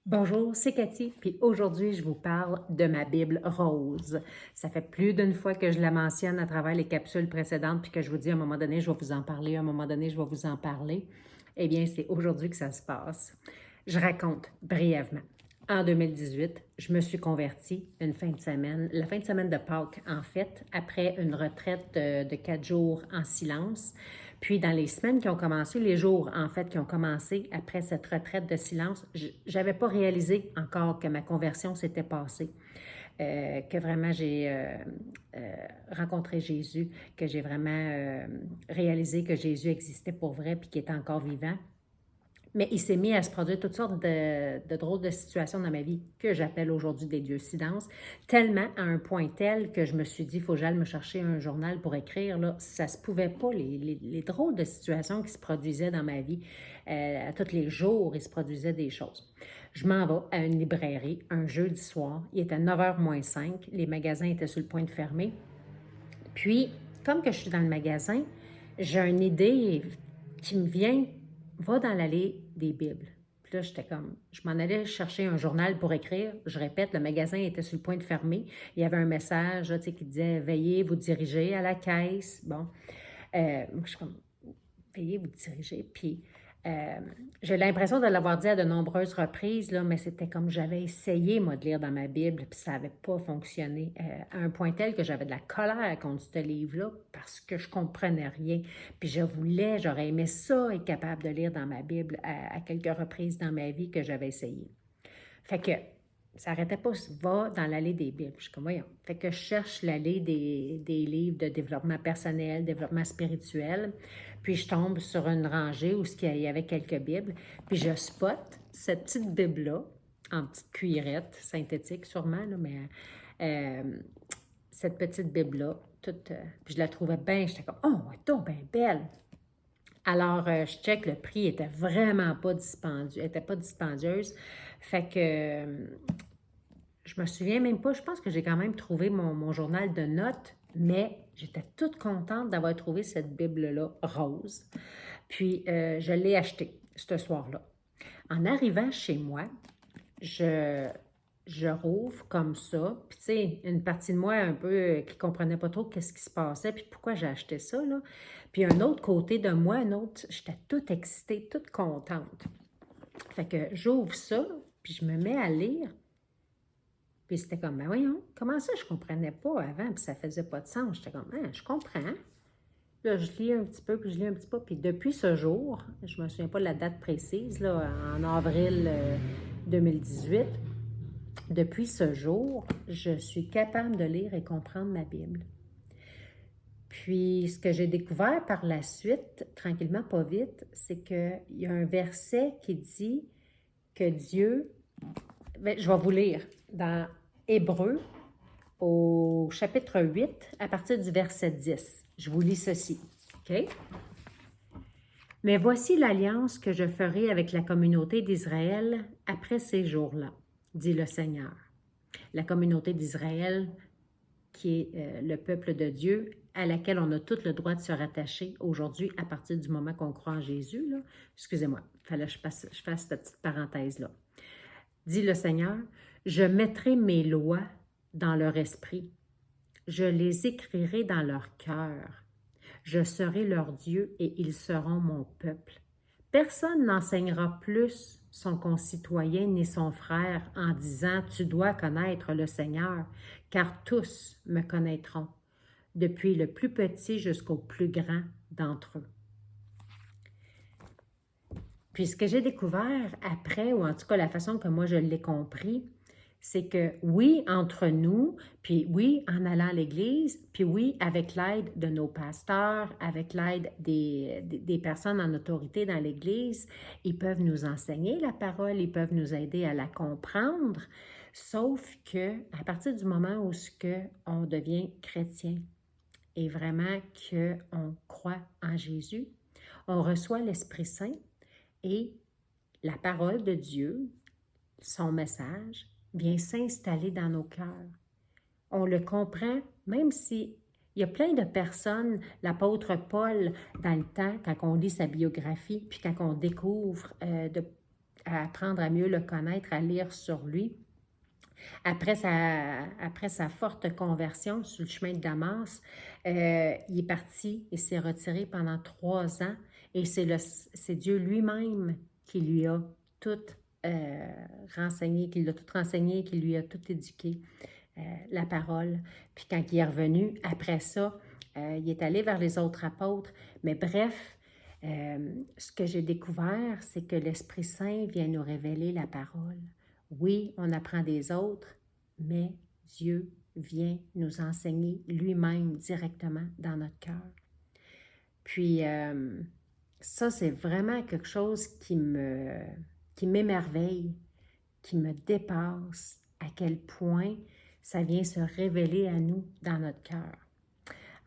Bonjour, c'est Cathy, puis aujourd'hui, je vous parle de ma Bible rose. Ça fait plus d'une fois que je la mentionne à travers les capsules précédentes, puis que je vous dis à un moment donné, je vais vous en parler, à un moment donné, je vais vous en parler. Eh bien, c'est aujourd'hui que ça se passe. Je raconte brièvement. En 2018, je me suis convertie une fin de semaine, la fin de semaine de Pâques, en fait, après une retraite de 4 jours en silence. Puis dans les semaines qui ont commencé, les jours en fait qui ont commencé après cette retraite de silence, j'avais pas réalisé encore que ma conversion s'était passée, que vraiment j'ai rencontré Jésus, que j'ai vraiment réalisé que Jésus existait pour vrai puis qu'il était encore vivant. Mais il s'est mis à se produire toutes sortes de drôles de situations dans ma vie que j'appelle aujourd'hui des diocidences, tellement à un point tel que je me suis dit, il faut que j'aille me chercher un journal pour écrire. Là. Ça se pouvait pas, les drôles de situations qui se produisaient dans ma vie. À tous les jours, il se produisait des choses. Je m'en vais à une librairie un jeudi soir. Il était 9h moins 5. Les magasins étaient sur le point de fermer. Puis, comme que je suis dans le magasin, j'ai une idée qui me vient, va dans l'allée des Bibles. Puis là, j'étais comme, je m'en allais chercher un journal pour écrire. Je répète, le magasin était sur le point de fermer. Il y avait un message là, qui disait, veuillez vous diriger à la caisse. Bon, moi, je suis comme, veuillez vous diriger. Puis, euh, j'ai l'impression de l'avoir dit à de nombreuses reprises, là, mais c'était comme j'avais essayé, moi, de lire dans ma Bible, puis ça n'avait pas fonctionné. À un point tel que j'avais de la colère contre ce livre-là parce que je comprenais rien. Puis j'aurais aimé ça, être capable de lire dans ma Bible à quelques reprises dans ma vie que j'avais essayé. Fait que ça n'arrêtait pas, va dans l'allée des Bibles. Je suis comme, voyons. Fait que je cherche l'allée des livres de développement personnel, développement spirituel. Puis je tombe sur une rangée où il y avait quelques Bibles. Puis je spot cette petite Bible-là, en petite cuillerette, synthétique sûrement, là, mais euh, cette petite Bible-là, toute, puis je la trouvais bien, j'étais comme, oh, elle est donc bien belle. Alors, je check, le prix était vraiment pas dispendieux, était pas dispendieuse. Fait que je me souviens même pas, je pense que j'ai quand même trouvé mon journal de notes, mais j'étais toute contente d'avoir trouvé cette Bible-là rose. Puis, je l'ai achetée ce soir-là. En arrivant chez moi, je, je rouvre comme ça. Puis, tu sais, une partie de moi un peu qui comprenait pas trop qu'est-ce qui se passait, puis pourquoi j'ai acheté ça, là. Puis, un autre côté de moi, un autre, j'étais toute excitée, toute contente. Fait que j'ouvre ça, puis je me mets à lire. Puis c'était comme, ben voyons, comment ça je comprenais pas avant, puis ça faisait pas de sens. J'étais comme, ah, je comprends. Là, je lis un petit peu, puis je lis un petit peu. Puis depuis ce jour, je me souviens pas de la date précise, là, en avril 2018, depuis ce jour, je suis capable de lire et comprendre ma Bible. Puis, ce que j'ai découvert par la suite, tranquillement, pas vite, c'est qu'il y a un verset qui dit que Dieu, ben, je vais vous lire dans Hébreu, au chapitre 8, à partir du verset 10. Je vous lis ceci. OK? Mais voici l'alliance que je ferai avec la communauté d'Israël après ces jours-là, dit le Seigneur. La communauté d'Israël, qui est le peuple de Dieu, à laquelle on a tout le droit de se rattacher aujourd'hui à partir du moment qu'on croit en Jésus. Là. Excusez-moi, il fallait que je fasse cette petite parenthèse-là. Dit le Seigneur, je mettrai mes lois dans leur esprit. Je les écrirai dans leur cœur. Je serai leur Dieu et ils seront mon peuple. Personne n'enseignera plus son concitoyen ni son frère en disant « Tu dois connaître le Seigneur », car tous me connaîtront, depuis le plus petit jusqu'au plus grand d'entre eux. Puis ce que j'ai découvert après, ou en tout cas la façon que moi je l'ai compris, c'est que oui, entre nous, puis oui, en allant à l'Église, puis oui, avec l'aide de nos pasteurs, avec l'aide des personnes en autorité dans l'Église, ils peuvent nous enseigner la parole, ils peuvent nous aider à la comprendre, sauf que à partir du moment où on devient chrétien et vraiment qu'on croit en Jésus, on reçoit l'Esprit Saint et la parole de Dieu, son message, vient s'installer dans nos cœurs. On le comprend, même si il y a plein de personnes, l'apôtre Paul, dans le temps, quand on lit sa biographie, puis quand on découvre à apprendre à mieux le connaître, à lire sur lui. Après sa forte conversion sur le chemin de Damas, il est parti et s'est retiré pendant 3 ans et c'est Dieu lui-même qui lui a tout renseigné, qui l'a tout renseigné, qui lui a tout éduqué, la parole. Puis quand il est revenu, après ça, il est allé vers les autres apôtres. Mais bref, ce que j'ai découvert, c'est que l'Esprit Saint vient nous révéler la parole. Oui, on apprend des autres, mais Dieu vient nous enseigner lui-même directement dans notre cœur. Puis, ça, c'est vraiment quelque chose qui m'émerveille, qui me dépasse, à quel point ça vient se révéler à nous dans notre cœur.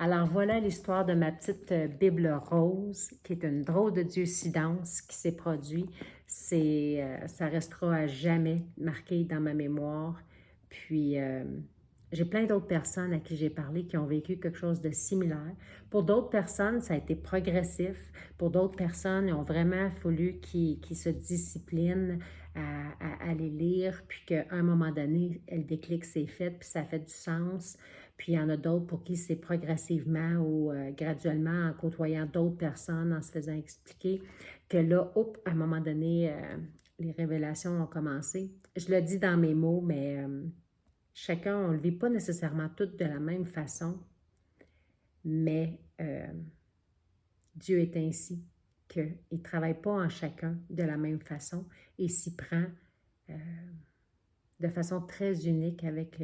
Alors voilà l'histoire de ma petite Bible rose, qui est une drôle de dieucidance qui s'est produit. Ça restera à jamais marqué dans ma mémoire. Puis j'ai plein d'autres personnes à qui j'ai parlé qui ont vécu quelque chose de similaire. Pour d'autres personnes, ça a été progressif. Pour d'autres personnes, ils ont vraiment fallu qu'ils se disciplinent à les lire, puis qu'à un moment donné, le déclic s'est fait, puis ça fait du sens. Puis il y en a d'autres pour qui c'est progressivement ou graduellement en côtoyant d'autres personnes, en se faisant expliquer que là, à un moment donné, les révélations ont commencé. Je le dis dans mes mots, mais chacun, on ne le vit pas nécessairement toutes de la même façon, mais Dieu est ainsi, qu'il ne travaille pas en chacun de la même façon et s'y prend de façon très unique avec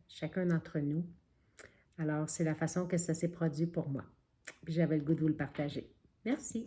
chacun d'entre nous. Alors, c'est la façon que ça s'est produit pour moi. Puis j'avais le goût de vous le partager. Merci.